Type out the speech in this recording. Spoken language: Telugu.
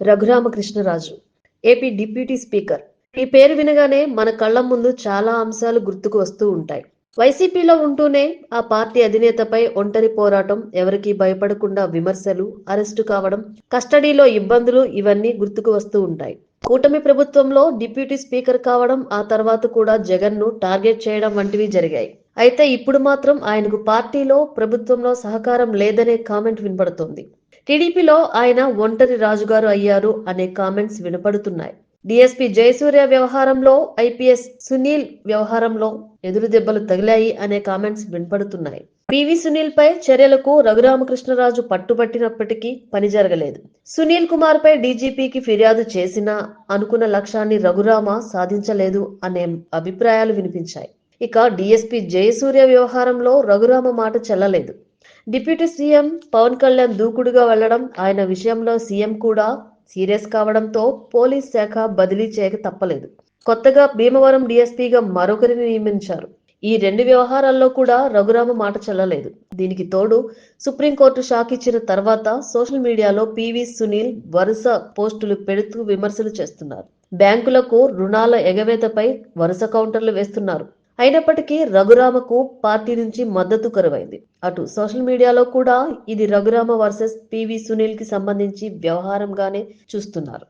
Raghuramakrishnaraju, AP deputy speaker. ఈ పేరు వినగానే మన కళ్ల ముందు చాలా అంశాలు గుర్తుకు వస్తూ ఉంటాయి. వైసీపీలో ఉంటూనే ఆ పార్టీ అధినేతపై ఒంటరి పోరాటం, ఎవరికీ భయపడకుండా విమర్శలు, అరెస్టు కావడం, కస్టడీలో ఇబ్బందులు ఇవన్నీ గుర్తుకు వస్తూ ఉంటాయి. కూటమి ప్రభుత్వంలో డిప్యూటీ స్పీకర్ కావడం, ఆ తర్వాత కూడా జగన్ను టార్గెట్ చేయడం వంటివి జరిగాయి. అయితే ఇప్పుడు మాత్రం ఆయనకు పార్టీలో, ప్రభుత్వంలో సహకారం లేదనే కామెంట్ వినపడుతోంది. టీడీపీలో ఆయన ఒంటరి రాజుగారు అయ్యారు అనే కామెంట్స్ వినపడుతున్నాయి. డీఎస్పీ జయసూర్య వ్యవహారంలో, ఐపీఎస్ సునీల్ వ్యవహారంలో ఎదురు దెబ్బలు తగిలాయి అనే కామెంట్స్ వినపడుతున్నాయి. పివి సునీల్ పై చర్యలకు రఘురామకృష్ణరాజు పట్టుబట్టినప్పటికీ పని జరగలేదు. సునీల్ కుమార్ పై డీజీపీకి ఫిర్యాదు చేసినా అనుకున్న లక్ష్యాన్ని రఘురామ సాధించలేదు అనే అభిప్రాయాలు వినిపించాయి. ఇక డీఎస్పీ జయసూర్య వ్యవహారంలో రఘురామ మాట చెల్లలేదు. డిప్యూటీ సీఎం పవన్ కళ్యాణ్ దూకుడుగా వెళ్లడం, ఆయన విషయంలో సీఎం కూడా సీరియస్ కావడంతో పోలీస్ శాఖ బదిలీ చేయక తప్పలేదు. కొత్తగా భీమవరం డీఎస్పీగా మరొకరిని నియమించారు. ఈ రెండు వ్యవహారాల్లో కూడా రఘురామ మాట చెల్లలేదు. దీనికి తోడు సుప్రీంకోర్టు షాక్ ఇచ్చిన తర్వాత సోషల్ మీడియాలో పివి సునీల్ వరుస పోస్టులు పెడుతూ విమర్శలు చేస్తున్నారు. బ్యాంకులకు రుణాల ఎగవేతపై వరుస కౌంటర్లు వేస్తున్నారు. అయినప్పటికీ రఘురామకు పార్టీ నుంచి మద్దతు కరువైంది. అటు సోషల్ మీడియాలో కూడా ఇది రఘురామ వర్సెస్ పివి సునీల్ కి సంబంధించి వ్యవహారంగానే చూస్తున్నారు.